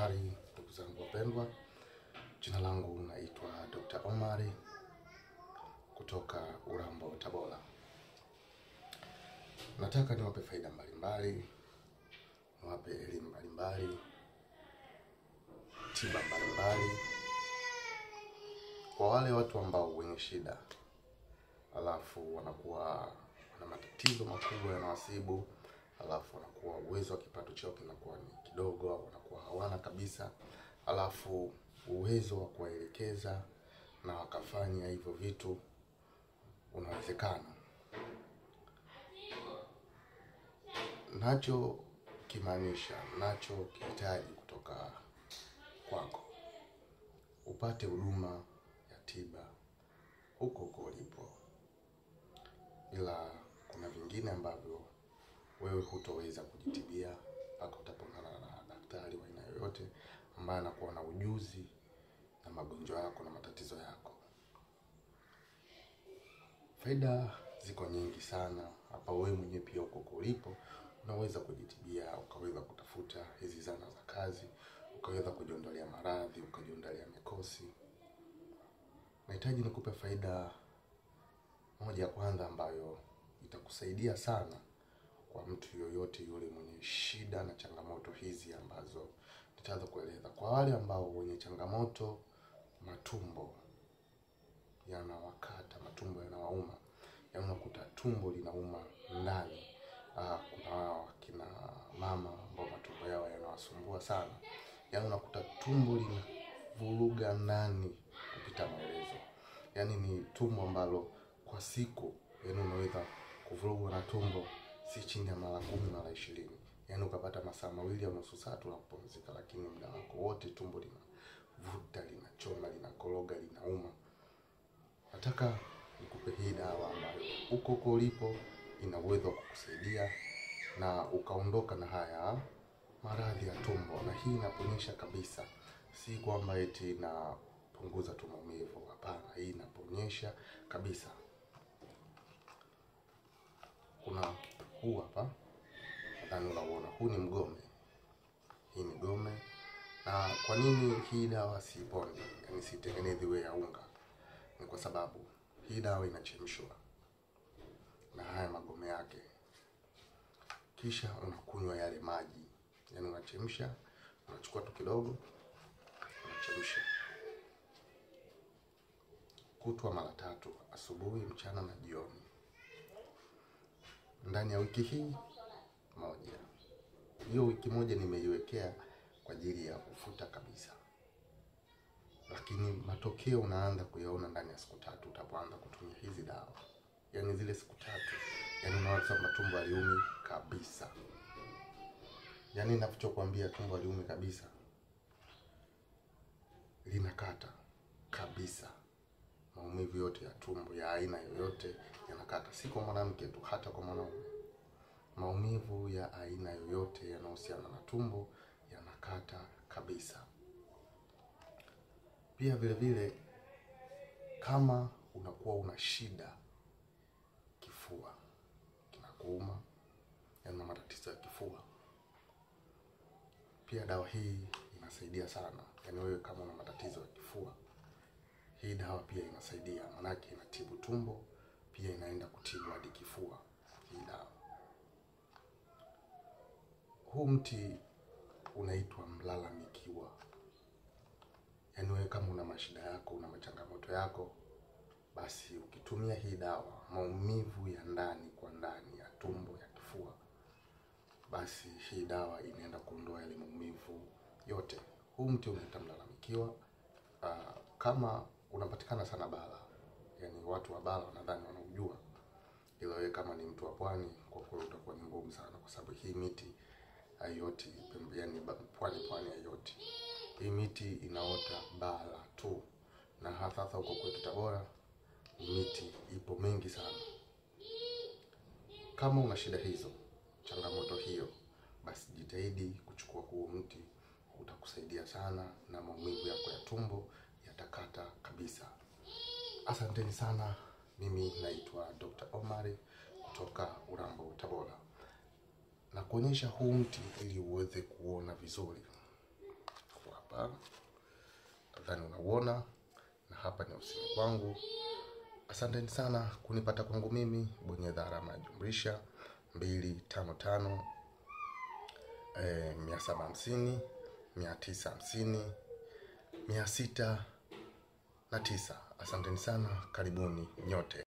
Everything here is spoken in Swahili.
Habari ndugu zangu wapendwa, jina langu naitwa Dr. Omari kutoka Urambo, Tabora. Nataka niwape faida mbalimbali, niwape elimu mbalimbali, tiba mbalimbali kwa wale watu ambao wenye shida, alafu wanakuwa na matatizo makubwa yanawasibu, alafu wanakuwa uwezo wa kipato chao kinakuwa ni kidogo au wanakuwa hawana kabisa, alafu uwezo wa kuwaelekeza na wakafanya hivyo vitu unawezekana. Nacho kihitaji kutoka kwako upate huduma ya tiba huko ulipo, ila kuna vingine ambavyo wewe hutoweza kujitibia mpaka utapongana na daktari wa aina yoyote ambaye anakuwa na ujuzi na magonjwa yako na matatizo yako. Faida ziko nyingi sana hapa. Wewe mwenyewe pia huko ulipo unaweza kujitibia, ukaweza kutafuta hizi zana za kazi, ukaweza kujiondolea maradhi, ukajiondolea mikosi. Nahitaji nikupe faida moja ya kwanza ambayo itakusaidia sana kwa mtu yoyote yule mwenye shida na changamoto hizi ambazo nitaanza kueleza. Kwa wale ambao wenye changamoto matumbo yanawakata, matumbo yanawauma, yaani unakuta tumbo linauma ndani. Kuna kina mama ambao matumbo yao yanawasumbua sana, yaani unakuta tumbo linavuruga ndani kupita maelezo. Yaani ni tumbo ambalo kwa siku yaani unaweza kuvurugwa na tumbo si chini ya mara 10 mara 20. Yaani ukapata masaa 2 au nusu saa tu kupumzika, lakini muda wako wote tumbo linavuta, linachoma, linakoroga, linauma. Nataka nikupe hii dawa ambayo huko ulipo ina uwezo wa kukusaidia na ukaondoka na haya maradhi ya tumbo. Na hii inaponyesha kabisa, si kwamba eti inapunguza tu maumivu, hapana. Hii inaponyesha kabisa. Kuna huu hapa, nadhani unaona, huu ni mgome. Hii ni gome. Na kwa nini hii dawa siipondi, yaani sitengenezi iwe ya unga? Ni kwa sababu hii dawa inachemshwa na haya magome yake, kisha unakunywa yale maji. Yaani unachemsha, unachukua tu kidogo, unachemsha kutwa mara 3, asubuhi, mchana na jioni, ndani ya wiki hii moja. Hiyo wiki moja nimeiwekea kwa ajili ya kufuta kabisa, lakini matokeo unaanza kuyaona ndani ya siku 3 utapoanza kutumia hizi dawa. Yaani zile siku 3, yaani unaona matumbo haliumi kabisa. Yaani ninachokuambia tumbo haliumi kabisa, linakata kabisa. Maumivu yote ya tumbo ya aina yoyote yanakata, si kwa mwanamke tu, hata kwa mwanaume. Maumivu ya aina yoyote yanayohusiana na tumbo yanakata kabisa. Pia vile vile kama unakuwa una shida kifua kinakuuma, yaani una matatizo ya kifua, pia dawa hii inasaidia sana. Yaani wewe kama una matatizo ya kifua, hii dawa pia inasaidia, manake inatibu tumbo, pia inaenda kutibu hadi kifua hii dawa. Huu mti unaitwa mlalamikiwa. Yaani wewe kama una mashida yako, una machangamoto yako, basi ukitumia hii dawa, maumivu ya ndani kwa ndani ya tumbo, ya kifua, basi hii dawa inaenda kuondoa yale maumivu yote. Huu mti unaitwa mlalamikiwa. Kama unapatikana sana bara, yaani watu wa bara nadhani wanaujua, ila wewe kama ni mtu wa pwani, kwa kweli utakuwa ni ngumu sana, kwa sababu hii miti hayoti yaani pwani hayoti. Hii miti inaota bara tu, na hasa huko kwetu Tabora miti ipo mengi sana. Kama una shida hizo, changamoto hiyo, basi jitahidi kuchukua huu mti, utakusaidia sana na maumivu yako ya tumbo yatakata kabisa. Asanteni sana. Mimi naitwa Dr. Omari kutoka Urambo, Tabora. Na kuonyesha huu mti ili uweze kuona vizuri. hapa. Nadhani unauona, na hapa ni ofisini kwangu. Asanteni sana kunipata kwangu mimi. Bonyeza alama ya jumlisha 255 750 950 609. Asanteni sana, karibuni nyote.